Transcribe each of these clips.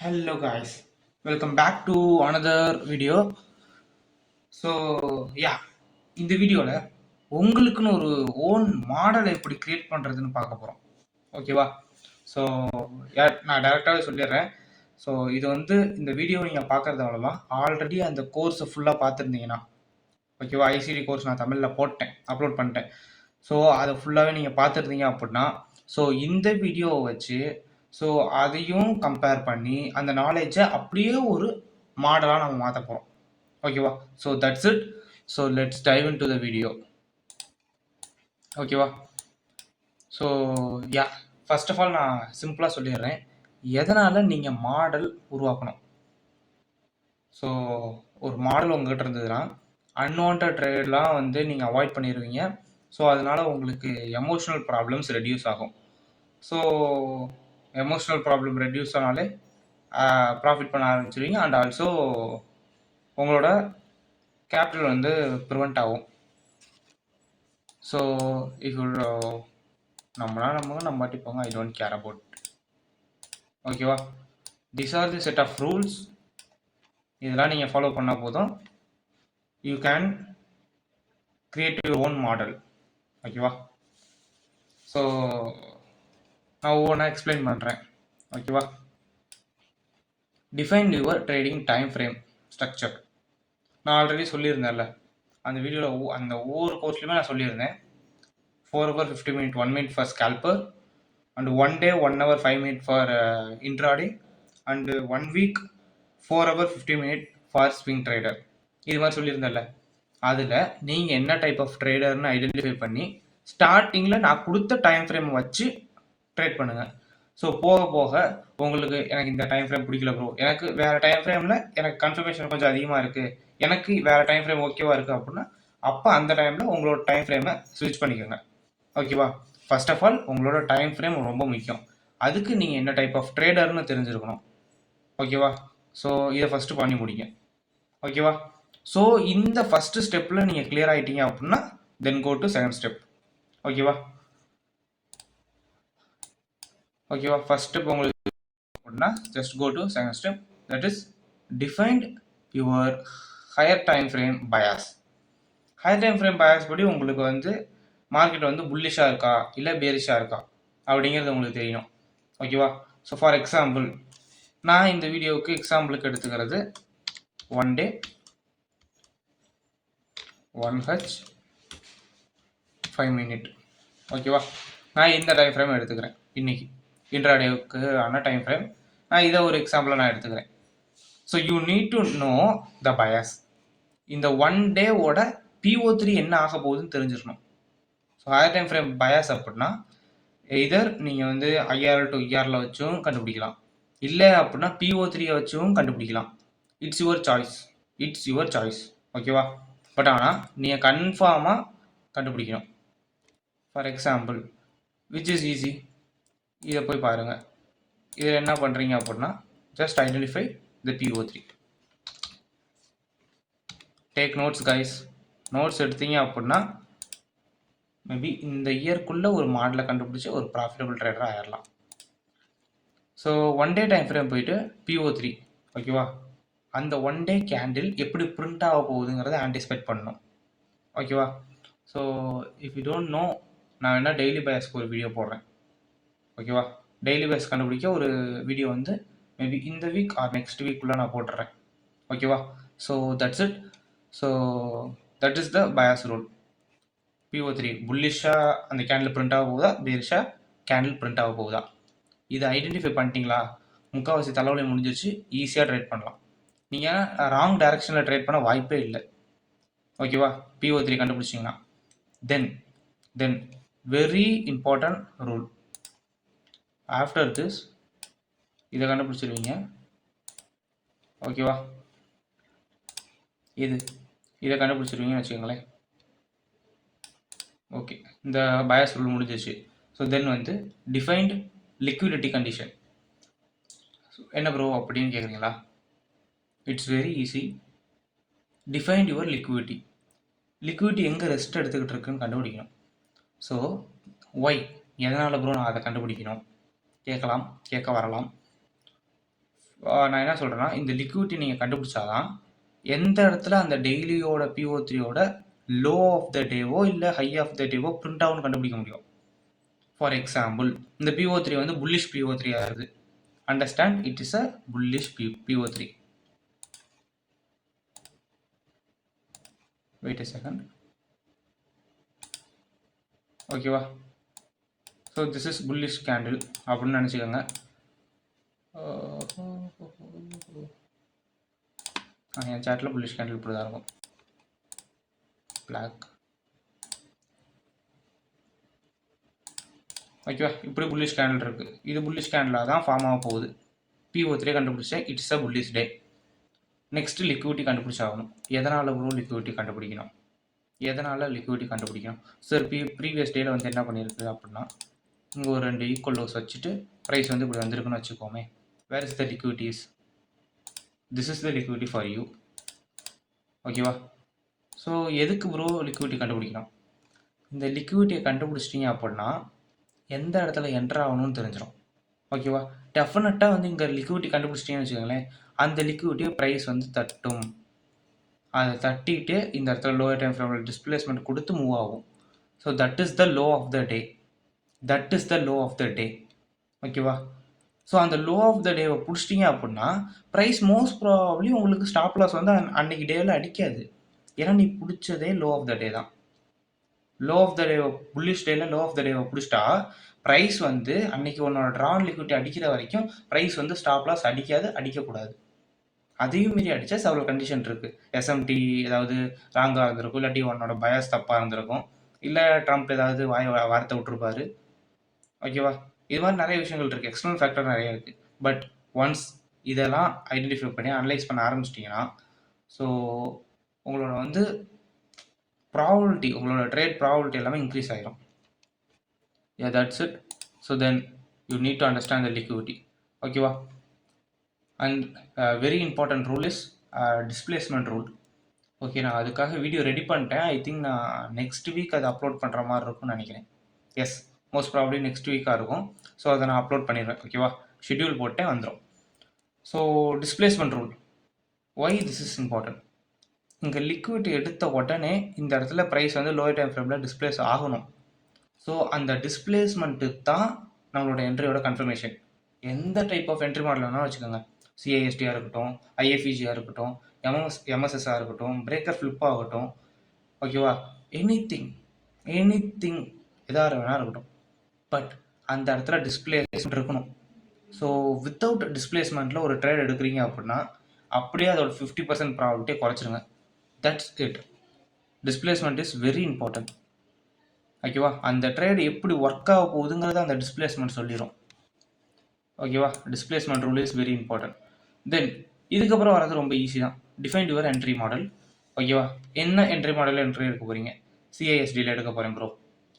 Hello guys, welcome back to another video. So yeah இந்த வீடியோவில் உங்களுக்குன்னு ஒரு ஓன் மாடலை எப்படி கிரியேட் பண்ணுறதுன்னு பார்க்க போகிறோம். ஓகேவா? ஸோ நான் டேரெக்டாகவே சொல்லிடுறேன். ஸோ இது வந்து இந்த வீடியோ நீங்கள் பார்க்குறது மூலமாக ஆல்ரெடி அந்த கோர்ஸை ஃபுல்லாக பார்த்துருந்தீங்கன்னா, ஓகேவா, ஐசிடி கோர்ஸ் நான் தமிழில் போட்டேன், அப்லோட் பண்ணிட்டேன். ஸோ அதை ஃபுல்லாகவே நீங்கள் பார்த்துருந்தீங்க அப்படின்னா, ஸோ இந்த வீடியோவை வச்சு ஸோ அதையும் கம்பேர் பண்ணி அந்த நாலேஜை அப்படியே ஒரு மாடலாக நம்ம மாற்ற போகிறோம். ஓகேவா? So that's it. So let's dive into the video. ஓகேவா? So ya first of all நான் சிம்பிளாக சொல்லிடுறேன், எதனால் நீங்கள் மாடல் உருவாக்கணும். ஸோ ஒரு மாடல் உங்ககிட்ட இருந்ததுன்னா அன்வான்ட் ட்ரேட்லாம் வந்து நீங்கள் அவாய்ட் பண்ணிடுவீங்க. ஸோ அதனால் உங்களுக்கு எமோஷ்னல் ப்ராப்ளம்ஸ் ரெடியூஸ் ஆகும். ஸோ எமோஷ்னல் ப்ராப்ளம் ரெடியூஸ் ஆனாலே ப்ராஃபிட் பண்ண ஆரம்பிச்சிடுவீங்க. அண்ட் ஆல்சோ உங்களோட கேபிட்டல் வந்து ப்ரிவெண்ட் ஆகும். ஸோ இஃப் நம்ம பாட்டி போங்க, ஐ டோன்ட் கேர் அபவுட். ஓகேவா? This are the set of rules. இதெல்லாம் நீங்கள் ஃபாலோ பண்ணால் போதும், you can create your own model. ஓகேவா? ஸோ நான் ஒவ்வொன்றா எக்ஸ்பிளைன் பண்ணுறேன். ஓகேவா? Define your trading time frame structure. நான் ஆல்ரெடி சொல்லியிருந்தேன்ல அந்த வீடியோவில், அந்த ஒவ்வொரு கோர்ஸ்லையுமே நான் சொல்லியிருந்தேன். 4 hour 50 minute 1 minute for scalper, and 1 day 1 hour 5 minute for intraday, and 1 week 4 hour 50 minute for swing trader. இது மாதிரி சொல்லியிருந்தேன்ல, அதில் நீங்கள் என்ன டைப் ஆஃப் ட்ரேடர்னு ஐடென்டிஃபை பண்ணி ஸ்டார்டிங்கில் நான் கொடுத்த டைம் ஃப்ரேம் வச்சு ட்ரேட் பண்ணுங்கள். ஸோ போக போக உங்களுக்கு எனக்கு இந்த டைம் ஃப்ரேம் பிடிக்கல ப்ரோ, எனக்கு வேறு டைம் ஃப்ரேமில் எனக்கு கன்ஃபர்மேஷன் கொஞ்சம் அதிகமாக இருக்குது, எனக்கு வேறு டைம் ஃப்ரேம் ஓகேவா இருக்குது அப்படின்னா அப்போ அந்த டைமில் உங்களோட டைம் ஃப்ரேமை ஸ்விட்ச் பண்ணிக்கோங்க. ஓகேவா? ஃபர்ஸ்ட் ஆஃப் ஆல் உங்களோட டைம் ஃப்ரேம் ரொம்ப முக்கியம். அதுக்கு நீங்கள் என்ன டைப் ஆஃப் ட்ரேடர்னு தெரிஞ்சிருக்கணும். ஓகேவா? ஸோ இதை ஃபஸ்ட்டு பண்ணி முடிங்க. ஓகேவா? ஸோ இந்த ஃபஸ்ட்டு ஸ்டெப்பில் நீங்கள் கிளியர் ஆகிட்டீங்க அப்படின்னா then go to second step. ஓகேவா? ஓகேவா? ஃபர்ஸ்ட் ஸ்டெப் உங்களுக்கு அப்படின்னா just go to second step, that is defined your higher time frame bias. Higher time frame bias படி உங்களுக்கு வந்து மார்க்கெட் வந்து புல்லிஷாக இருக்கா இல்லை பேரிஷாக இருக்கா அப்படிங்கிறது உங்களுக்கு தெரியணும். ஓகேவா? ஸோ ஃபார் எக்ஸாம்பிள் நான் இந்த வீடியோவுக்கு எக்ஸாம்பிளுக்கு எடுத்துக்கிறது 1 day 1H 5 minute. ஓகேவா? நான் இந்த டைம் ஃப்ரேம் எடுத்துக்கிறேன். இன்னைக்கு இன்ட்ராடேவுக்கு ஆன டைம் ஃப்ரேம் நான் இதை ஒரு எக்ஸாம்பிளாக நான் எடுத்துக்கிறேன். So you need to know the bias. இந்த 1 டேவோட PO3 என்ன ஆக போகுதுன்னு தெரிஞ்சிடணும். So higher time frame bias அப்படின்னா எதர் நீங்கள் வந்து IR to ERல வச்சும் கண்டுபிடிக்கலாம், இல்லை அப்படின்னா PO3 வச்சும் கண்டுபிடிக்கலாம். It's your choice. ஓகேவா? பட் ஆனால் நீங்கள் கன்ஃபார்மாக கண்டுபிடிக்கணும். For example which is easy, இதை போய் பாருங்கள். இதில் என்ன பண்ணுறீங்க அப்படின்னா just identify the PO3. Take notes guys. Notes எடுத்தீங்க அப்படின்னா மேபி இந்த இயர்க்குள்ளே ஒரு மாடலை கண்டுபிடிச்சி ஒரு ப்ராஃபிட்டபிள் ட்ரேடராக ஆயிடலாம். ஸோ 1 day டைம் ஃப்ரேம் போயிட்டு PO3. ஓகேவா? அந்த 1 day கேண்டில் எப்படி பிரிண்ட் ஆக போகுதுங்கிறத ஆன்டிசிபேட் பண்ணணும். ஓகேவா? So if you don't know, நான் வேணால் டெய்லி பயாஸ்க்கு ஒரு வீடியோ போடுறேன். ஓகேவா? டெய்லி பயாஸ் கண்டுபிடிக்க ஒரு வீடியோ வந்து மேபி இந்த வீக் ஆர் நெக்ஸ்ட் வீக்குள்ளே நான் போட்டுறேன். ஓகேவா? So that's it. So that is the bias rule. PO3 புல்லிஷாக அந்த கேண்டில் பிரிண்ட் ஆக போகுதா, பேரிஷாக கேண்டில் பிரிண்ட் ஆக போகுதா, இதை ஐடென்டிஃபை பண்ணிட்டீங்களா, முக்கால்வாசி தலைவலி முடிஞ்சிச்சு, ஈஸியாக ட்ரேட் பண்ணலாம். நீங்கள் ராங் டைரக்ஷனில் ட்ரேட் பண்ண வாய்ப்பே இல்லை. ஓகேவா? PO3 கண்டுபிடிச்சிங்கன்னா then very important rule. After this இதை கண்டுபிடிச்சிருவீங்க. ஓகேவா? இதை கண்டுபிடிச்சிருவீங்கன்னு வச்சுக்கோங்களேன். ஓகே, இந்த பயாஸ் ரூல் முடிஞ்சிச்சு. ஸோ தென் வந்து டிஃபைன்டு லிக்விடிட்டி கண்டிஷன். என்ன ப்ரோ அப்படின்னு கேட்குறீங்களா? It's very easy. Defined your liquidity எங்கே ரெஸ்ட் எடுத்துக்கிட்டு இருக்குன்னு கண்டுபிடிக்கணும். ஸோ ஒய், எதனால் ப்ரோ நான் அதை கண்டுபிடிக்கணும் கேட்க வரலாம். நான் என்ன சொல்கிறேன்னா, இந்த லிக்விடிட்டி நீங்கள் கண்டுபிடிச்சாதான் எந்த இடத்துல அந்த டெய்லியோட PO3யோட லோ ஆஃப் த டேவோ இல்லை ஹை ஆஃப் த டேவோ பிரிண்ட் ஆகும்னு கண்டுபிடிக்க முடியும். ஃபார் எக்ஸாம்பிள், இந்த PO3 வந்து புல்லிஷ் PO3 ஆகுது. Understand, it is a bullish PO3. Wait a second. ஓகேவா? So this is bullish candle அப்படின்னு நினச்சிக்கோங்க. என் சாட்டில் புல்லிஷ் கேண்டில் இப்படி தான் இருக்கும். பிளாக். ஓகேவா? இப்படி புல்லிஷ் கேண்டில் இருக்குது. இது புல்லிஷ் கேண்டிலாக தான் ஃபார்ம் ஆக போகுது. PO3 கண்டுபிடிச்சேன், it's a bullish day. Next liquidity கண்டுபிடிச்சாகணும். எதனால் ப்ரோ லிக்விடிட்டி கண்டுபிடிக்கணும்? சார் ப்ரீவியஸ் டேயில் வந்து என்ன பண்ணியிருக்கு அப்படின்னா, இங்கே ஒரு 2 ஈக்குவல் லோஸ் வச்சுட்டு ப்ரைஸ் வந்து இப்படி வந்திருக்குன்னு வச்சுக்கோமே. Where is the liquidities? This is the liquidity for you. ஓகேவா? ஸோ எதுக்கு ப்ரோ லிக்விடிட்டி கண்டுபிடிக்கணும்? இந்த லிக்விடிட்டியை கண்டுபிடிச்சிட்டிங்க அப்படின்னா எந்த இடத்துல என்டர் ஆகணும்னு தெரிஞ்சிடும். ஓகேவா? டெஃபினட்டாக வந்து இங்கே லிக்விடிட்டி கண்டுபிடிச்சிட்டிங்கன்னு வச்சுக்கோங்களேன், அந்த லிக்விடிட்டியை ப்ரைஸ் வந்து தட்டும். அதை தட்டிட்டு இந்த இடத்துல லோயர் டைம் ஃப்ரேமில் டிஸ்பிளேஸ்மெண்ட் கொடுத்து மூவ் ஆகும். So that is the low of the day. ஓகேவா? ஸோ அந்த லோ ஆஃப் த டேவை பிடிச்சிட்டிங்க அப்படின்னா ப்ரைஸ் மோஸ்ட் ப்ராபப்ளி உங்களுக்கு ஸ்டாப் லாஸ் வந்து அன்னைக்கு டேவில் அடிக்காது. ஏன்னா நீ பிடிச்சதே லோ ஆஃப் த டே தான். புல்லிஷ் டேல லோ ஆஃப் த டேவை பிடிச்சிட்டா ப்ரைஸ் வந்து அன்னைக்கு உன்னோட ட்ரான் லிக்விடிட்டி அடிக்கிற வரைக்கும் ப்ரைஸ் வந்து ஸ்டாப் லாஸ் அடிக்கக்கூடாது. அதையும் மீறி அடித்தா செவரல் கண்டிஷன் இருக்குது. SMT ஏதாவது ராங்காக இருந்திருக்கும், இல்லாட்டி உன்னோட பயஸ் தப்பாக இருந்திருக்கும், இல்லை ட்ரம்ப் ஏதாவது வார்த்தை விட்டுருப்பாரு. ஓகேவா? இது மாதிரி நிறைய விஷயங்கள் இருக்குது, எக்ஸ்டர்னல் ஃபேக்டர் நிறைய இருக்குது. பட் ஒன்ஸ் இதெல்லாம் ஐடென்டிஃபை பண்ணி அனலைஸ் பண்ண ஆரம்பிச்சிட்டிங்கன்னா, ஸோ உங்களோட வந்து ப்ராபபிலிட்டி, உங்களோட ட்ரேட் ப்ராபபிலிட்டி எல்லாமே இன்க்ரீஸ் ஆகிரும். That's it. So then you need to understand the liquidity. ஓகேவா? And very important rule is displacement rule. Okay, நான் அதுக்காக வீடியோ ரெடி பண்ணிட்டேன். ஐ திங்க் நான் நெக்ஸ்ட் வீக் அதை அப்லோட் பண்ணுற மாதிரி இருக்கும்னு நினைக்கிறேன். எஸ், மோஸ்ட் ப்ராப்ளி நெக்ஸ்ட் வீக்காக இருக்கும். ஸோ அதை நான் அப்லோட் பண்ணிடுவேன். ஓகேவா? ஷெட்யூல் போட்டேன், வந்துடும். So displacement rule, why this is important? இங்கே லிக்விடிட்டி எடுத்த உடனே இந்த இடத்துல ப்ரைஸ் வந்து லோயர் டைம் ஃப்ரேமில் டிஸ்பிளேஸ் ஆகணும். ஸோ அந்த டிஸ்பிளேஸ்மெண்ட்டு தான் நம்மளோட என்ட்ரியோட கன்ஃபர்மேஷன். எந்த டைப் ஆஃப் என்ட்ரி மாடல் வேணாலும் வச்சுக்கோங்க. CISTயாக இருக்கட்டும், IFEGயாக இருக்கட்டும், MSSஆக இருக்கட்டும், பிரேக்கர் ஃப்ளிப் ஆகட்டும். ஓகேவா? எனி திங் எதாவது வேணா இருக்கட்டும். பட் அந்த இடத்துல டிஸ்பிளேஸ்மெண்ட் இருக்கணும். ஸோ வித்தவுட் டிஸ்பிளேஸ்மெண்ட்டில் ஒரு ட்ரேட் எடுக்கிறீங்க அப்படின்னா அப்படியே அதோட 50% ப்ராபபிலிட்டியை குறைச்சிருங்க. That's it. Displacement is very important. ஓகேவா? அந்த ட்ரேட் எப்படி ஒர்க் ஆக போகுதுங்கிறத அந்த டிஸ்பிளேஸ்மெண்ட் சொல்லிடும். ஓகேவா? Displacement rule is very important. Then இதுக்கப்புறம் வரது ரொம்ப ஈஸி தான். Define your entry model. ஓகேவா? என்ன என்ட்ரி மாடலில் என்ட்ரி எடுக்க போகிறீங்க? CISDயில் எடுக்க போகிறேன் ப்ரோ.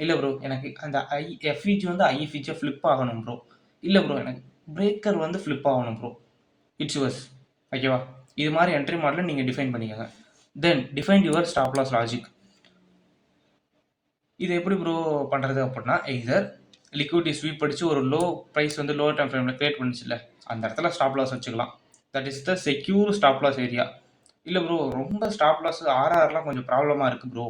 இல்லை ப்ரோ, எனக்கு அந்த FEG வந்து IFEG ஃப்ளிப் ஆகணும் ப்ரோ. இல்லை ப்ரோ, எனக்கு பிரேக்கர் வந்து ஃப்ளிப் ஆகணும் ப்ரோ. It's yours. ஓகேவா? இது மாதிரி என்ட்ரி மாடலை நீங்கள் டிஃபைன் பண்ணிக்கோங்க. Then define your stop loss logic. இது எப்படி ப்ரோ பண்ணுறது அப்படின்னா, எய்தர் லிக்விடிட்டி ஸ்வீப் அடித்து ஒரு லோ ப்ரைஸ் வந்து லோவர் டைம் ஃப்ரேமில் க்ரியேட் பண்ணிச்சுல்ல, அந்த இடத்துல ஸ்டாப் லாஸ் வச்சுக்கலாம். That is the secure stop loss area. இல்லை ப்ரோ, ரொம்ப ஸ்டாப் லாஸ் RRலாம் கொஞ்சம் ப்ராப்ளமாக இருக்குது ப்ரோ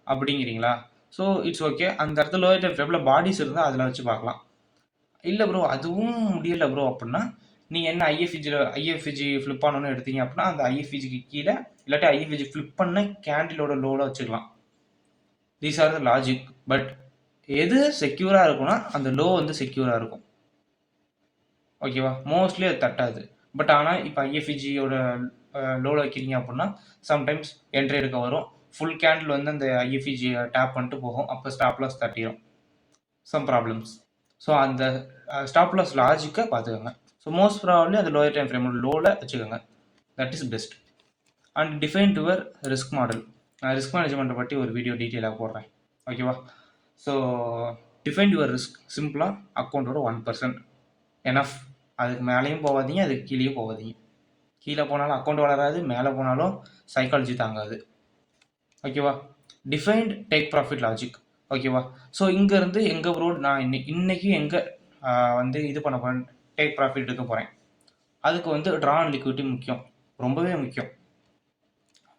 அப்படிங்கிறீங்களா? So it's okay. அந்த இடத்துல லோவர் டைம் ஃப்ரேமில் பாடிஸ் இருந்தால் அதில் வச்சு பார்க்கலாம். இல்லை ப்ரோ, அதுவும் முடியலை ப்ரோ அப்படின்னா நீங்கள் என்ன IFEG ஃப்ளிப் பண்ணணும்னு எடுத்தீங்க அப்படின்னா அந்த IFEGக்கு கீழே இல்லாட்டி IFEG ஃப்ளிப் பண்ண கேண்டிலோட லோவில் வச்சுக்கலாம். These are the logic. But எது செக்யூராக இருக்கும்னா அந்த லோ வந்து செக்யூராக இருக்கும். ஓகேவா? மோஸ்ட்லி அது தட்டாது. பட் ஆனால் இப்போ IFEGயோட லோவில் வைக்கிறீங்க அப்படின்னா சம்டைம்ஸ் என்ட்ரி எடுக்க வரும். ஃபுல் கேண்டில் வந்து அந்த IFEG டேப் பண்ணிட்டு போகும். அப்போ ஸ்டாப் லாஸ் தட்டிடும். Some problems. ஸோ அந்த ஸ்டாப் லாஸ் லாஜிக்கை பார்த்துக்கோங்க. ஸோ மோஸ்ட் ப்ராப்ளி அந்த லோயர் டைம் ஃப்ரேமோட லோவில் வச்சுக்கோங்க. That is best. And define your risk model. நான் ரிஸ்க் மேனேஜ்மெண்ட்டை பற்றி ஒரு வீடியோ டீட்டெயிலாக போடுறேன். ஓகேவா? So define your risk. சிம்பிளாக அக்கௌண்ட்டோட 1% எனஃப். அதுக்கு மேலேயும் போகாதீங்க, அதுக்கு கீழேயும் போகாதீங்க. கீழே போனாலும் அக்கௌண்ட் வளராது, மேலே போனாலும் சைக்காலஜி தாங்காது. ஓகேவா? Defined take profit logic. ஓகேவா? ஸோ இங்கேருந்து எங்கள் ப்ரோ நான் இன்னைக்கு எங்கே வந்து இது பண்ண போகிறேன், டேக் ப்ராஃபிட் எடுக்க போகிறேன். அதுக்கு வந்து ட்ரா அண்ட் லிக்விடிட்டி முக்கியம், ரொம்பவே முக்கியம்.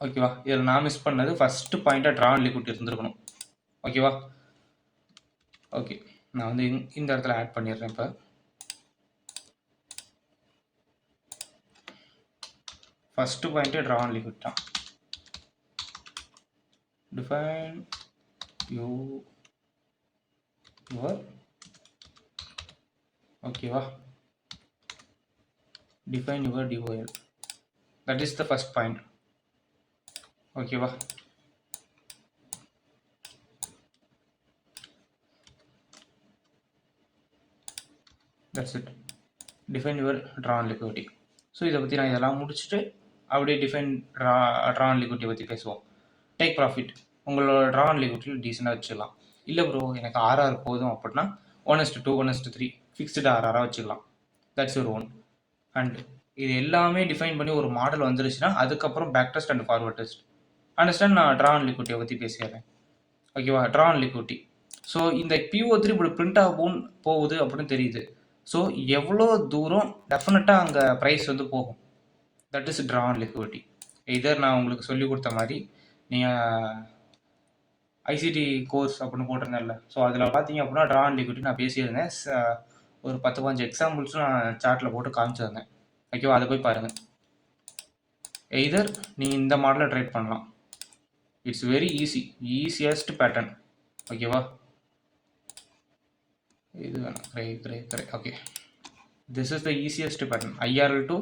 ஓகேவா? இதில் நான் மிஸ் பண்ணது ஃபஸ்ட்டு பாயிண்ட்டாக ட்ரா அண்ட் லிக்விடிட்டி இருந்திருக்கணும். ஓகேவா? ஓகே, நான் வந்து இந்த இடத்துல ஆட் பண்ணிடுறேன். இப்போ ஃபஸ்ட்டு பாயிண்ட்டே ட்ரா அண்ட் லிக்விட் தான். டிஃபைன் யுவர் ஓகேவா, define your DOL, that is the first point. ஓகேவா? that's it, define your draw on liquidity. So இதை பற்றி நான் இதெல்லாம் முடிச்சுட்டு அப்படியே டிஃபைன் ட்ரா ஆன் லிக்விடிட்டி பற்றி பேசுவோம். டேக் ப்ராஃபிட் உங்களோட ட்ரா ஆன் லிக்விடிட்டியில் டீசெண்டாக வச்சுக்கலாம். இல்லை ப்ரோ எனக்கு RR போதும் அப்படின்னா 1:2 1:3 ஃபிக்ஸ்டு RRாக வச்சுக்கலாம். That's your own. அண்ட் இது எல்லாமே டிஃபைன் பண்ணி ஒரு மாடல் வந்துருச்சுன்னா அதுக்கப்புறம் back test and forward test. Understand? நான் ட்ரா ஆன் லிக்விடிட்டியை பற்றி பேசிடுறேன். ஓகேவா? Draw on liquidity. ஸோ இந்த PO3 இப்படி பிரிண்ட் ஆகும் போகுது அப்படின்னு தெரியுது. ஸோ எவ்வளோ தூரம் டெஃபினட்டாக அங்கே ப்ரைஸ் வந்து போகும். That is draw on liquidity. இதர் நான் உங்களுக்கு சொல்லி கொடுத்த மாதிரி நீங்கள் ICT கோர்ஸ் அப்படின்னு போட்டிருந்தேன்ல, ஸோ அதில் பார்த்தீங்க அப்படின்னா ட்ரா ஆன் லிக்விடிட்டி நான் பேசியிருந்தேன். ஒரு 10-15 எக்ஸாம்பிள்ஸும் நான் சார்ட்டில் போட்டு காமிச்சிருந்தேன். ஓகேவா? அதை போய் பாருங்கள். எய்தர் நீங்கள் இந்த மாடலில் ட்ரேட் பண்ணலாம். It's very easiest pattern. ஓகேவா? இது வேணும். Grey. Okay, this is the easiest pattern. IRL to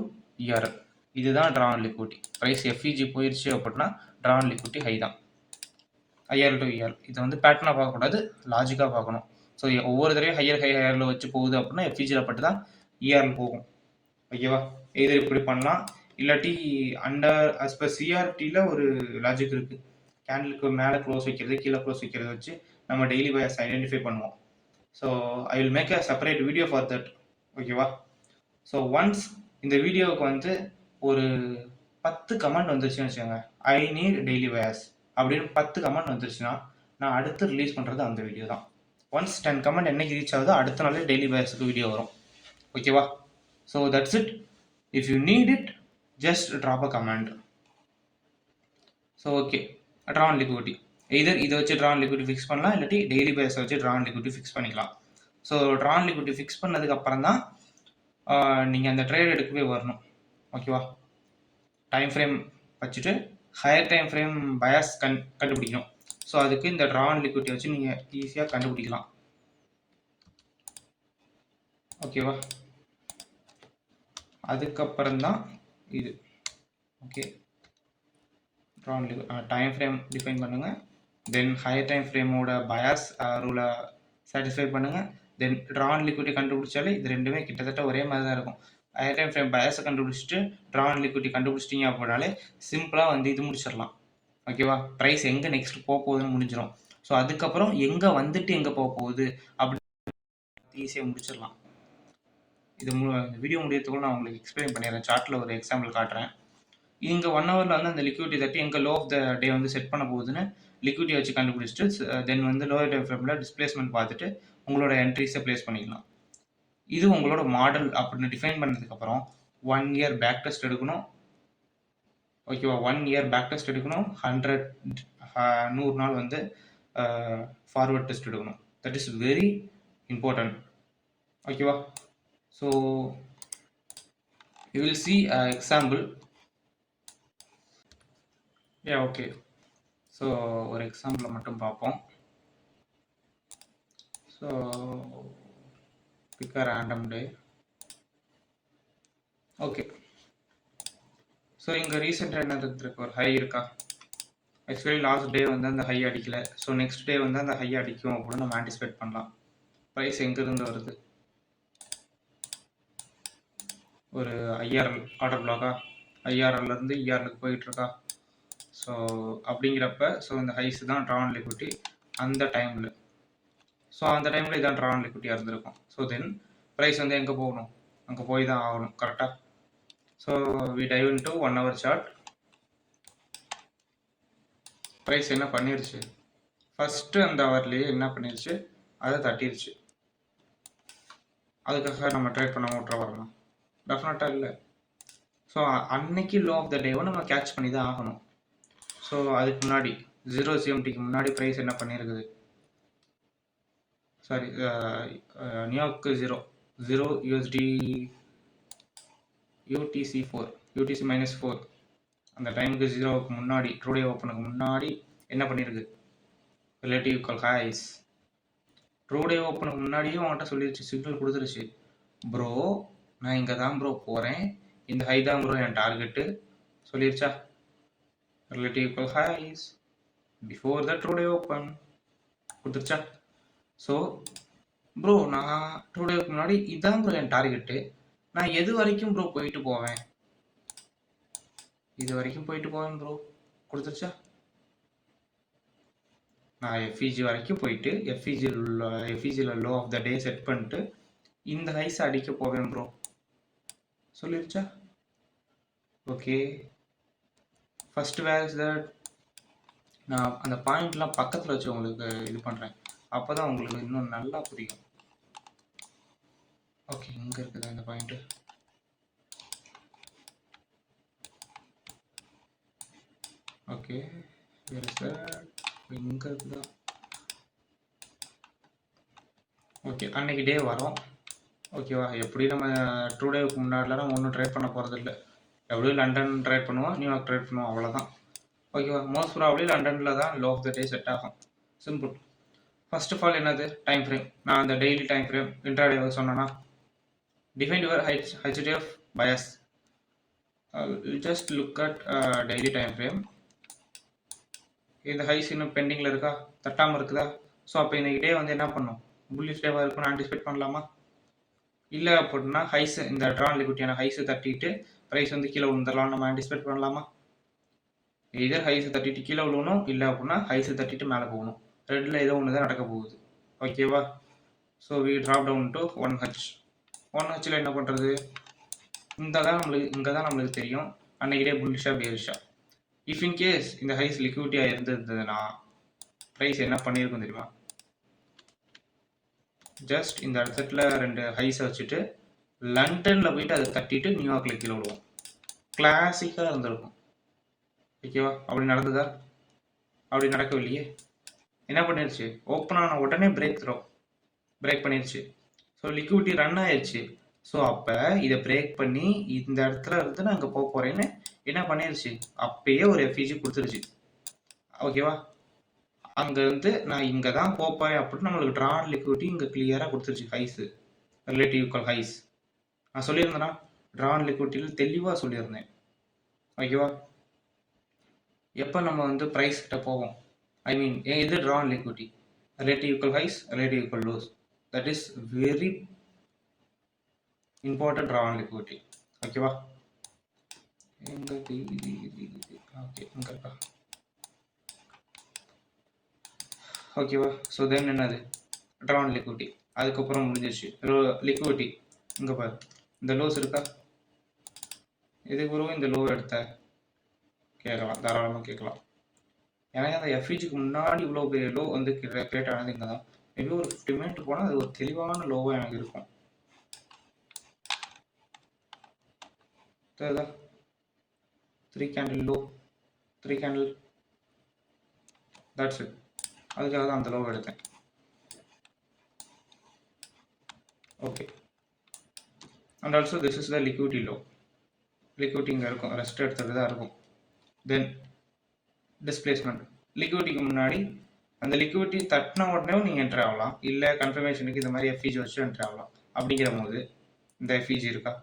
ERL இதுதான் draw on liquidity. Price FEG போயிடுச்சு அப்படின்னா ட்ரா ஆன் லிக்விடிட்டி ஹை தான். IRL டு ERL இது வந்து பேட்டர்னாக பார்க்கக்கூடாது, லாஜிக்காக பார்க்கணும். ஸோ ஒவ்வொரு தடவையும் ஹையரில் வச்சு போகுது அப்படின்னா FEGயில் பட்டு தான் ERL போகும். ஓகேவா? இது இப்படி பண்ணலாம். இல்லாட்டி அண்டர் அஸ் பர் CRTயில் ஒரு லாஜிக் இருக்குது. கேண்டிலுக்கு மேலே க்ளோஸ் வைக்கிறது கீழே க்ளோஸ் வைக்கிறது வச்சு நம்ம டெய்லி பயாஸ் ஐடென்டிஃபை பண்ணுவோம். So I will make a separate video for that. ஓகேவா? ஸோ ஒன்ஸ் இந்த வீடியோவுக்கு வந்து ஒரு 10 கமெண்ட் வந்துருச்சுன்னு வச்சுக்கோங்க, ஐ நீட் டெய்லி பயாஸ் அப்படின்னு 10 கமெண்ட் வந்துருச்சுன்னா நான் அடுத்து ரிலீஸ் பண்ணுறது அந்த வீடியோ தான். ஒன்ஸ் 10 கமெண்ட் என்னைக்கு ரீச் ஆகுதோ அடுத்த நாளே டெய்லி பயாஸுக்கு வீடியோ வரும். ஓகேவா? So that's it. If you need it just drop a comment. So okay, draw on liquidity either இதை வச்சு ட்ரா ஆன் லிக்விடிட்டி ஃபிக்ஸ் பண்ணலாம், இல்லாட்டி டெய்லி பேஸை வச்சு ட்ரா ஆன் லிக்விடிட்டி ஃபிக்ஸ் பண்ணிக்கலாம். So draw on liquidity fix பண்ணதுக்கப்புறம் தான் நீங்கள் அந்த ட்ரேட் எடுக்கவே வரணும். ஓகேவா? டைம் ஃப்ரேம் வச்சுட்டு ஹையர் டைம் ஃப்ரேம் பயாஸ் கண்டுபிடிக்கணும். ஸோ அதுக்கு இந்த ட்ரா ஆன் லிக்விடிட்டி வச்சு நீங்கள் ஈஸியாக கண்டுபிடிக்கலாம். ஓகேவா? அதுக்கப்புறம் தான் இது. Okay, draw on time frame define பண்ணுங்கள், தென் ஹையர் டைம் ஃப்ரேமோட பயாஸ் ரூலை சாட்டிஸ்ஃபை பண்ணுங்கள், தென் ட்ரா ஆன் லிக்விடிட்டி கண்டுபிடிச்சாலே இது ரெண்டுமே கிட்டத்தட்ட ஒரே மாதிரி தான் இருக்கும். ஹையர் டைம் ஃப்ரேம் பயாஸை கண்டுபிடிச்சிட்டு ட்ரா ஆன் லிக்விடிட்டி கண்டுபிடிச்சிட்டிங்க அப்படின்னாலே சிம்பிளாக வந்து இது முடிச்சிடலாம். ஓகேவா? ப்ரைஸ் எங்கே நெக்ஸ்ட் போக போகுதுன்னு முடிஞ்சிடும். ஸோ அதுக்கப்புறம் எங்கே வந்துட்டு எங்கே போக போகுது அப்படி ஈஸியாக முடிச்சிடலாம். இது வீடியோ முடியறதுக்குள்ள நான் உங்களுக்கு எக்ஸ்பிளைன் பண்ணிடுறேன். சார்ட்டில் ஒரு எக்ஸாம்பிள் காட்டுறேன். இங்கே 1 ஹவரில் வந்து அந்த லிக்விடிட்டி தட்டி எங்கே லோ ஆஃப் த டே வந்து செட் பண்ண போகுதுன்னு லிக்விடிட்டி வச்சு கண்டுபிடிச்சிட்டு தென் வந்து லோயர் டைம் ஃப்ரேமில் டிஸ்பிளேஸ்மெண்ட் பார்த்துட்டு உங்களோட என்ட்ரிஸை ப்ளேஸ் பண்ணிக்கலாம். இது உங்களோட மாடல் அப்படின்னு டிஃபைன் பண்ணதுக்கப்புறம் 1 இயர் பேக் டெஸ்ட் எடுக்கணும். ஓகேவா? 1 இயர் பேக் டெஸ்ட் எடுக்கணும். 100 நாள் வந்து ஃபார்வர்ட் டெஸ்ட் எடுக்கணும். That is very important. ஓகேவா? So you will see example. Okay, so ஒரு எக்ஸாம்பிளை மட்டும் பார்ப்போம். So pick a random day. Okay, so இங்கே ரீசெண்டாக என்ன இருக்கு, ஒரு ஹை இருக்கா? ஆக்சுவலி லாஸ்ட் டே வந்து அந்த ஹை அடிக்கலை. ஸோ நெக்ஸ்ட் டே வந்து அந்த ஹை அடிக்கும் அப்படின்னு நம்ம ஆன்டிசிபேட் பண்ணலாம். ப்ரைஸ் எங்கேருந்து வருது? ஒரு IRL ஆர்டர் பிளாக்கா? IRLலேருந்து ERLக்கு போயிட்டுருக்கா? ஸோ அப்படிங்கிறப்ப ஸோ இந்த ஹைஸ் தான் ட்ரா ஆன் லிக்விடிட்டி அந்த டைமில். ஸோ அந்த டைமில் இதான் ட்ரா ஆன் லிக்விடிட்டியாக இருந்திருக்கும். ஸோ தென் ப்ரைஸ் வந்து எங்கே போகணும்? அங்கே போய் தான் ஆகணும். கரெக்டாக? So we dive into 1 hour chart. Price என்ன பண்ணிருச்சு? ஃபஸ்ட்டு அந்த ஹவர்லேயே என்ன பண்ணிருச்சு? அதை தட்டிருச்சு. அதுக்காக நம்ம ட்ரேட் பண்ண விட்ற வரணும்? டெஃபினட்டாக இல்லை. ஸோ அன்னைக்கு லோ ஆஃப் த டேவை நம்ம கேட்ச் பண்ணி தான் ஆகணும். ஸோ அதுக்கு முன்னாடி 0 GMTக்கு முன்னாடி ப்ரைஸ் என்ன பண்ணியிருக்குது, sorry New York 0 USD UTC-4 UTC-4 அந்த டைமுக்கு 0க்கு முன்னாடி ட்ரூடே ஓப்பனுக்கு முன்னாடி என்ன பண்ணியிருக்கு, ரிலேட்டிவ் ஈக்குவல் ஹைஸ். ட்ரூடே ஓப்பனுக்கு முன்னாடியே அவன்கிட்ட சொல்லிடுச்சு, சிக்னல் கொடுத்துருச்சு, ப்ரோ நான் இங்கே தான் ப்ரோ போகிறேன், இந்த ஹை தான் ப்ரோ என் டார்கெட்டு சொல்லிருச்சா. Relative equal highs before the true day open கொடுத்துருச்சா. ஸோ ப்ரோ நான் ட்ரூடேவுக்கு முன்னாடி இதான் ப்ரோ என் டார்கெட்டு, நான் எது வரைக்கும் ப்ரோ போயிட்டு போவேன், இது வரைக்கும் போயிட்டு போவேன் ப்ரோ கொடுத்துருச்சா. நான் எஃப்இஜி வரைக்கும் போயிட்டு எஃப்இஜியில் லோ ஆஃப் த டே செட் பண்ணிட்டு இந்த ஹைஸ் அடிக்க போவேன் ப்ரோ சொல்லிருச்சா. Okay, first where is that நான் அந்த பாயிண்ட்லாம் பக்கத்தில் வச்சு உங்களுக்கு இது பண்ணுறேன், அப்போ தான் உங்களுக்கு இன்னும் நல்லா புரியும். ஓகே, இங்கே இருக்குதா இந்த point, okay where is that, இங்கே இருக்குதா. ஓகே, அன்னைக்கு டே வரும். ஓகேவா, எப்படி நம்ம டூ டேவுக்கு முன்னாடிலாம் நம்ம ஒன்றும் ட்ரேட் பண்ண போகிறது இல்லை, எப்படியும் லண்டன் ட்ரேட் பண்ணுவோம், நியூயார்க் ட்ரேட் பண்ணுவோம், அவ்வளோதான். ஓகேவா, மோஸ்ட் ப்ராபப்லி லண்டனில் தான் low of the day set ஆகும். சிம்பிள். ஃபர்ஸ்ட் ஆஃப் ஆல் என்னது, டைம் ஃப்ரேம். நான் அந்த டெய்லி டைம் ஃப்ரேம் இன்ட்ராடே சொன்னேன்னா, define your HDF bias. Just look at daily time frame. இந்த ஹைஸ் இன்னும் பெண்டிங்கில் இருக்கா, தட்டாமல் இருக்குதா. ஸோ அப்போ இன்னைக்கு டே வந்து என்ன பண்ணும், புல்லிஷ் டேவாக இருக்கும்னு ஆன்டிசிபேட் பண்ணலாமா. இல்லை அப்படின்னா ஹைஸ், இந்த ட்ரான் லிக்விட்டியான ஹைஸை தட்டிட்டு ப்ரைஸ் வந்து கீழே விழுந்துடலாம் நம்ம ஆன்டிசிபேட் பண்ணலாமா. இதர் ஹைஸை தட்டிட்டு கீழே விழுவணும், இல்லை அப்படின்னா ஹைஸை தட்டிட்டு மேலே போகணும், ரெண்டில் ஏதோ ஒன்று தான் நடக்க போகுது. ஓகேவா. So we drop down to 1H. 1Hல என்ன பண்ணுறது, இங்கே தான் நம்மளுக்கு தெரியும் அன்னைக்கு டே புல்லிஷா பேரிஷா. இஃப் இன்கேஸ் இந்த ஹைஸ் லிக்விட்டியாக இருந்ததுன்னா ப்ரைஸ் என்ன பண்ணியிருக்கும் தெரியுமா, ஜஸ்ட் இந்த இடத்துல 2 ஹைஸை வச்சுட்டு லண்டனில் போயிட்டு அதை தட்டிட்டு நியூயார்க்கில் கீழே விடுவோம். கிளாசிக்காக இருந்திருக்கும். ஓகேவா, அப்படி நடந்ததா, அப்படி நடக்கவில்லையே. என்ன பண்ணிருச்சு, ஓப்பன் ஆன உடனே பிரேக் பண்ணிருச்சு. ஸோ லிக்விட்டி ரன் ஆயிடுச்சு. ஸோ அப்போ இதை பிரேக் பண்ணி இந்த இடத்துல இருந்து நான் அங்கே போக போகிறேன்னு என்ன பண்ணிருச்சு, அப்பயே ஒரு எஃப்இஜி கொடுத்துருச்சு. ஓகேவா, அங்கேருந்து நான் இங்கே தான் போகிறேன் அப்படின்னு நம்மளுக்கு ட்ரான் லிக்விட்டி இங்கே கிளியராக கொடுத்துருச்சு. ஹைஸு ரிலேட்டிவ் ஈக்குவல் ஹைஸ் நான் சொல்லியிருந்தேன்னா, ட்ரான் லிக்விட்டியில் தெளிவாக சொல்லியிருந்தேன். ஓகேவா, எப்போ நம்ம வந்து ப்ரைஸ் கிட்ட போவோம், ஐ மீன் இது draw on liquidity relative equal highs relative equal lows, that is very important draw on liquidity. ஓகேவா, ஓகே இங்கே இருக்கா. ஓகேவா, ஸோ தென் என்னது ட்ரான் லிக்விட்டி, அதுக்கப்புறம் முடிஞ்சிருச்சு. லிக்விட்டி இங்கே பாரு, இந்த லோஸ் இருக்கா, இதுக்கு பிறகு இந்த லோவை எடுத்த கேட்கலாம், தாராளமாக கேட்கலாம். எனக்கு அந்த எஃப்இஜிக்கு முன்னாடி இவ்வளோ பெரிய லோ வந்து கிரியேட் ஆனது இங்கே தான். மேபி ஒரு 50 மினிட் போனால் அது ஒரு தெளிவான லோவாக எனக்கு இருக்கும். தெரியுதா, 3 candle low, 3 candle, that's it. அதுக்காக தான் அந்த லோவை எடுத்தேன். Okay, and also this is the liquidity low. Liquidity இங்கே இருக்கும், ரெஸ்ட் எடுத்துகிட்டு தான் இருக்கும். தென் டிஸ்பிளேஸ்மெண்ட், லிக்விட்டிக்கு முன்னாடி அந்த லிக்விட்டி தட்டின உடனே நீங்கள் என்ட்ரி ஆகலாம், இல்லை கன்ஃபர்மேஷனுக்கு இந்த மாதிரி எஃப்இஜி வச்சு என்ட்ரி ஆகலாம். அப்படிங்கிற போது இந்த எஃப்இஜி இருக்கா,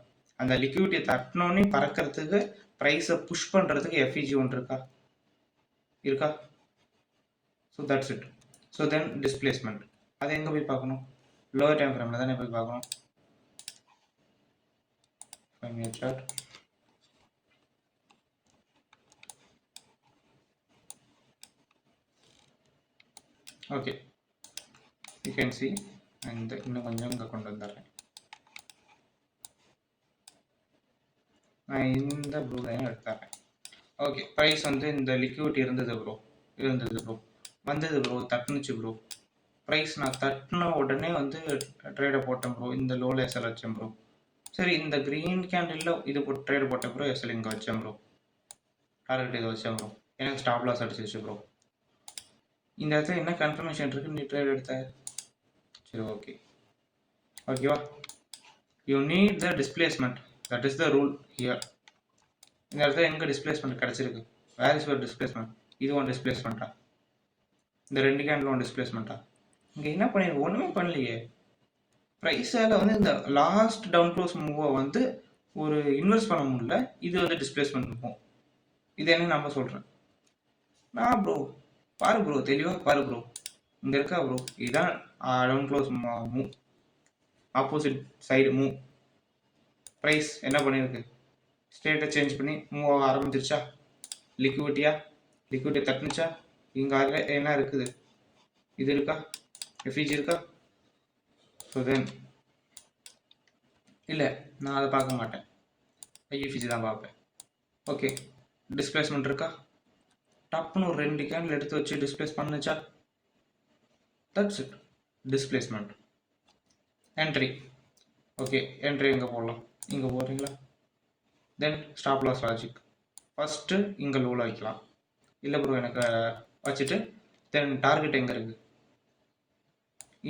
அந்த லிக்விட்டியை தட்டினோடனே பறக்கிறதுக்கு ப்ரைஸை புஷ் பண்ணுறதுக்கு எஃப்இஜி ஒன்று இருக்கா. So that's it. So then displacement, அதை எங்கே போய் பார்க்கணும், லோவர் டைம் ஃப்ரேமில் தானே போய் பார்க்கணும். 5 minute chart. Okay, you can see. And இன்னும் கொஞ்சம் இங்கே கொண்டு வந்துடுறேன். நான் இந்த ப்ளூ லைன் எடுத்துறேன். ஓகே, ப்ரைஸ் வந்து இந்த லிக்விட்டி இருந்தது ப்ரோ, வந்தது ப்ரோ, தட்டுனுச்சு ப்ரோ. ப்ரைஸ் நான் தட்டின உடனே வந்து ட்ரேடை போட்டேன் ப்ரோ, இந்த லோவில் எஸ்எல் வச்சேன் ப்ரோ. சரி, இந்த க்ரீன் கேண்டில்ல இது ட்ரேட் போட்ட ப்ரோ. எஸ்எல் இங்கே வச்சேன் ப்ரோ. டார்கெட் இதை வச்சேன் ப்ரோ. எனக்கு ஸ்டாப் லாஸ் அடிச்சிருச்சு ப்ரோ. இந்த இடத்துல என்ன கன்ஃபர்மேஷன் இருக்கு, நீ ட்ரேட் எடுத்த? சரி, ஓகேவா. You need the displacement, that is the rule here. இந்த இடத்துல எங்கே டிஸ்பிளேஸ்மெண்ட் கிடச்சிருக்கு? Where is your displacement? இது ஒன் டிஸ்பிளேஸ்மெண்ட்டா? இந்த 2 கேண்டில் ஒன் டிஸ்பிளேஸ்மெண்ட்டா? இங்கே என்ன பண்ணிருக்கு? ஒன்றுமே பண்ணலையே. ப்ரைஸால் வந்து இந்த லாஸ்ட் டவுன் க்ளோஸ் மூவை வந்து ஒரு இன்வெஸ்ட் பண்ண முடியல. இது வந்து டிஸ்பிளேஸ்மெண்ட் இருக்கும். இது என்ன நம்ம சொல்கிறேன் நான் ப்ரோ. பாரு ப்ரோ, தெளிவாக பாரு ப்ரோ. இங்கே இருக்கா ப்ரோ? இதுதான் down close move, opposite side move. Price என்ன பண்ணியிருக்கு? ஸ்டேட்டை சேஞ்ச் பண்ணி மூவ் ஆக ஆரம்பிச்சிருச்சா? லிக்விடிட்டி தட்டுனுச்சா? இங்கே அதில் என்ன இருக்குது? இது இருக்கா? எஃப்இஜி இருக்கா? ஸோ தென் இல்லை, நான் அதை பார்க்க மாட்டேன். ஐஎஃப்இஜி தான் பார்ப்பேன். ஓகே, டிஸ்பிளேஸ்மெண்ட் இருக்கா? டப்புன்னு ஒரு 2 கேண்டில் எடுத்து வச்சு டிஸ்பிளேஸ் பண்ணுச்சா? That's it, displacement. Entry. Okay, entry எங்கே போடலாம்? இங்கே போடுறீங்களா? Then stop loss logic. First இங்கே லோவில் வைக்கலாம். இல்லை ப்ரோ, எனக்கு வச்சுட்டு தென் டார்கெட் எங்கே இருக்குது?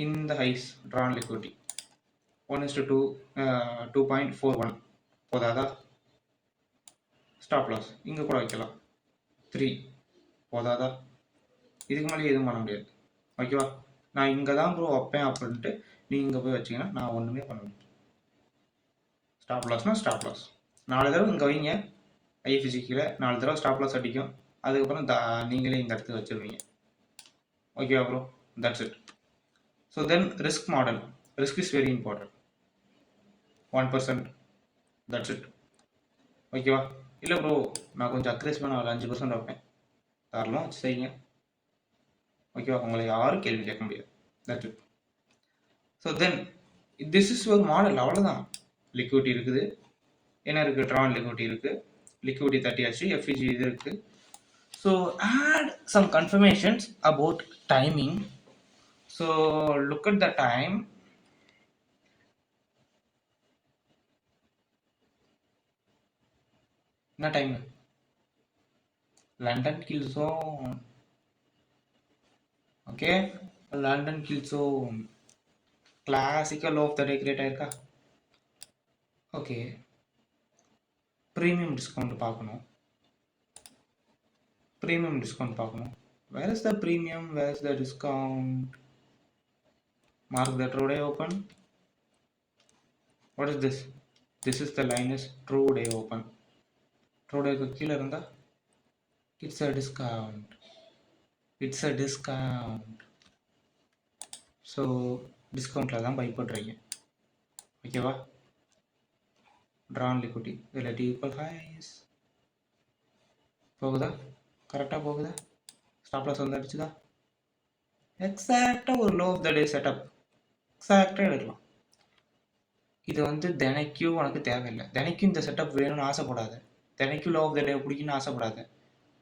இந்த ஹைஸ் ட்ரான் லிக்விடிட்டி 1:2 2.41 போதாதா? ஸ்டாப் லாஸ் இங்கே கூட வைக்கலாம். 3 போதாதா? இதுக்கு மேலே எதுவும் பண்ண முடியாது. ஓகேவா. நான் இங்கே தான் ப்ரோ வைப்பேன் அப்படின்ட்டு நீ இங்கே போய் வச்சிங்கன்னா நான் ஒன்றுமே பண்ண முடியாது. ஸ்டாப் லாஸ்னால் ஸ்டாப் லாஸ் 4 தடவை இங்கே வைங்க. ஐஎஃப்ஜி கீழே 4 தடவை ஸ்டாப் லாஸ் அடிக்கும். அதுக்கப்புறம் நீங்களே இந்த இடத்துக்கு வச்சுருவீங்க. ஓகேவா bro? That's it. So then risk model. Risk is very important. 1%. That's it. ஓகேவா. இல்லை ப்ரோ, நான் கொஞ்சம் அக்ரெசிவாக ஒரு 5% வைப்பேன். தாராளமாக வச்சு செய்யுங்க. ஓகேவா. உங்களை யாரும் கேள்வி கேட்க முடியாது. That's it. So then this is ஒரு மாடல். அவ்வளோதான். லிக்விடிட்டி இருக்குது. என்ன இருக்குது? ட்ரான் லிக்விடிட்டி இருக்குது. லிக்விடிட்டி 30 ஆச்சு. எஃப்இஜி இது இருக்குது. So add some confirmations about timing. So look at the time. என்ன டைம்? London kill zone. Okay, London kill zone. Classical of the day create ஆயிருக்கா? ஓகே, ப்ரீமியம் டிஸ்கவுண்ட் பார்க்கணும். Where is the premium? Where is the discount? Mark the true day open. What is this? This is the line is true day open. True day கீழே இருந்தா it's a discount. So டிஸ்கவுண்ட்டில் தான் buy பண்ணுறீங்க. ஓகேவா. Drawn liquidity relative equal highs. போகுதா? கரெக்டாக போகுதா? Stop loss வந்து அடிச்சுதா? எக்ஸாக்டாக ஒரு low of the day setup எக்ஸாக்டாக எடுக்கலாம். இது வந்து தினைக்கும் உனக்கு தேவையில்லை. தினைக்கும் இந்த செட்டப் வேணும்னு ஆசைப்படாத. தினைக்கும் லோ ஆஃப் த டே பிடிக்குன்னு ஆசைப்படாத.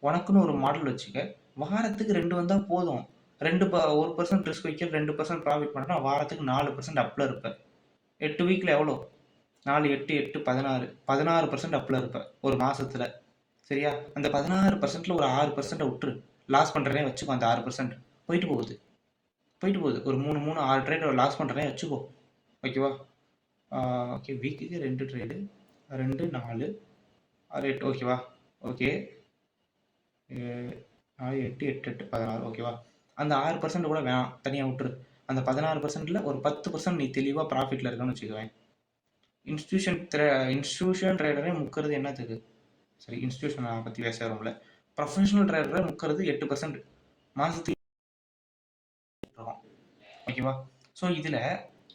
உனக்குன்னு ஒரு மாடல் வச்சுக்க. வாரத்துக்கு 2 வந்தால் போதும். 1% ரிஸ்க் வைக்க 2% ப்ராஃபிட் பண்ணுறா வாரத்துக்கு 4% அப்பில் இருப்பேன். 8 வீக்கில் எவ்வளோ? 4 8 8 16 16% அப்பில் இருப்பேன் ஒரு மாதத்தில். சரியா. அந்த 16%ல் ஒரு 6% விட்டுரு. லாஸ் பண்ணுறனே வச்சுக்கோ. அந்த 6% போயிட்டு போகுது. ஒரு 3 6 ட்ரேட் லாஸ் பண்ணுறனே வச்சுக்கோ. ஓகேவா. ஓகே, வீக்குக்கு 2 ட்ரேடு 2 4 8. ஓகேவா. ஓகே, 4 8 8 8 16. ஓகேவா. அந்த 6% கூட வேணாம், தனியாக விட்டுரு. அந்த 16%ல் ஒரு 10% நீ தெளிவாக ப்ராஃபிட்டில் இருக்கன்னு வச்சுக்குவேன். இன்ஸ்டியூஷன் ட்ரேடரே முக்கிறது என்னத்துக்கு? சரி, இன்ஸ்டியூஷனை பற்றி பேச வரும்ல. ப்ரொஃபஷனல் ட்ரேடரை முக்கிறது 8% மாதத்துக்கு. ஓகேவா. ஸோ இதில்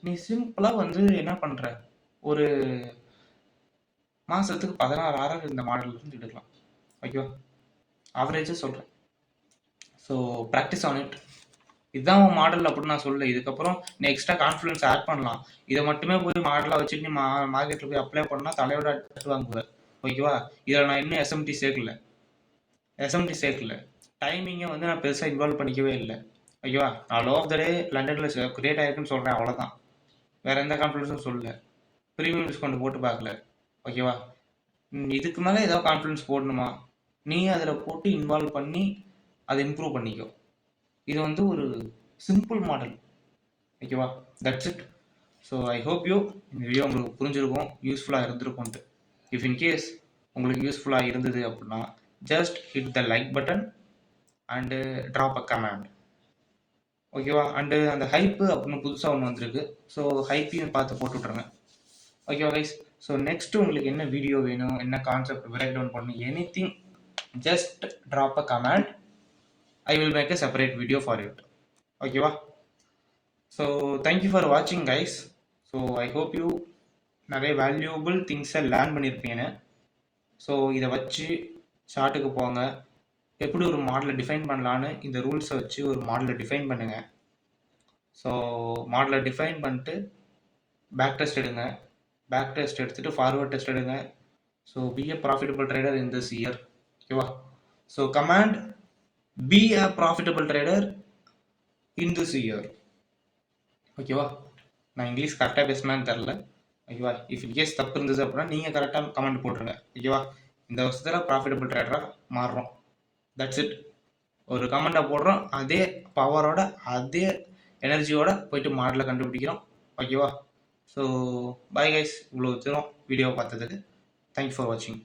நீ சிம்பிளாக வந்து என்ன பண்ணுற, ஒரு மாதத்துக்கு 16,000 இந்த மாடல்லேருந்து எடுக்கலாம். ஓகேவா. ஆவரேஜாக சொல்கிறேன். So practice on it. இதுதான் உன் மாடல் அப்படின்னு நான் சொல்ல. இதுக்கப்புறம் நீ எக்ஸ்ட்ரா கான்ஃபிடன்ஸ் ஆட் பண்ணலாம். இதை மட்டுமே போய் மாடலாக வச்சுட்டு நீ மார்க்கெட்டில் போய் அப்ளை பண்ணால் தலையோட அட்டு வாங்குவேன். ஓகேவா. இதில் நான் இன்னும் எஸ்எம்டி சேர்க்கல. டைமிங்கை வந்து நான் பெருசாக இன்வால்வ் பண்ணிக்கவே இல்லை. ஓகேவா. நான் லோ ஆஃப் த டே லண்டனில் கிரியேட் ஆகிருக்குன்னு சொல்கிறேன், அவ்வளோதான். வேறு எந்த கான்ஃபிடன்ஸும் சொல்லலை. ப்ரீமியம் டிஸ்கவுண்ட் போட்டு பார்க்கல. ஓகேவா? இதுக்கு மேலே ஏதாவது கான்ஃபிடன்ஸ் போடணுமா, நீ அதில் போட்டு இன்வால்வ் பண்ணி அதை இம்ப்ரூவ் பண்ணிக்கோ. இது வந்து ஒரு சிம்பிள் மாடல். ஓகேவா? That's it. So I hope you இந்த வீடியோ உங்களுக்கு புரிஞ்சிருக்கும், யூஸ்ஃபுல்லாக இருந்திருக்கும்ட்டு. இஃப் இன்கேஸ் உங்களுக்கு யூஸ்ஃபுல்லாக இருந்தது அப்படின்னா just hit the like button and drop a comment. ஓகேவா? அண்டு அந்த ஹைப்பு அப்படின்னு புதுசாக ஒன்று வந்திருக்கு. ஸோ ஹைப்பையும் பார்த்து போட்டு விட்ருங்க. ஓகேவா கைஸ்? ஸோ நெக்ஸ்ட்டு உங்களுக்கு என்ன வீடியோ வேணும், என்ன கான்செப்ட் பிரேக் டவுன் பண்ணணும், anything just drop a comment. I will make a separate video for it. ஓகேவா? ஸோ தேங்க்யூ ஃபார் வாட்சிங் guys. So I hope you நிறைய வேல்யூபிள் திங்ஸை லேர்ன் பண்ணியிருப்பீங்க. ஸோ இதை வச்சு ஷார்ட்டுக்கு போங்க. எப்படி ஒரு மாடலை டிஃபைன் பண்ணலான்னு இந்த ரூல்ஸை வச்சு ஒரு மாடலை டிஃபைன் பண்ணுங்கள். ஸோ மாடலை டிஃபைன் பண்ணிட்டு பேக் டெஸ்ட் எடுங்க. பேக் டெஸ்ட் எடுத்துகிட்டு ஃபார்வர்ட் டெஸ்ட் எடுங்க. So be a profitable trader in this year. ஓகேவா? So command be a profitable trader in this year. ஓகேவா? நான் இங்கிலீஷ் கரெக்டாக பேசினான்னு தெரில. ஓகேவா? இஃப் இன்கேஸ் தப்பு இருந்தது அப்படின்னா நீங்கள் கரெக்டாக கமெண்ட் போட்டுருங்க. ஓகேவா? இந்த வருஷத்தில் ப்ராஃபிட்டபிள் ட்ரேடராக மாறுறோம். That's it. ஒரு கமெண்ட்டை போடுறோம், அதே பவரோட அதே எனர்ஜியோட போயிட்டு மாடலை கண்டுபிடிக்கிறோம். ஓகேவா? ஸோ பாய் கைஸ், இவ்வளோ தூரம் வீடியோ பார்த்ததுக்கு தேங்க்யூ ஃபார் வாட்சிங்.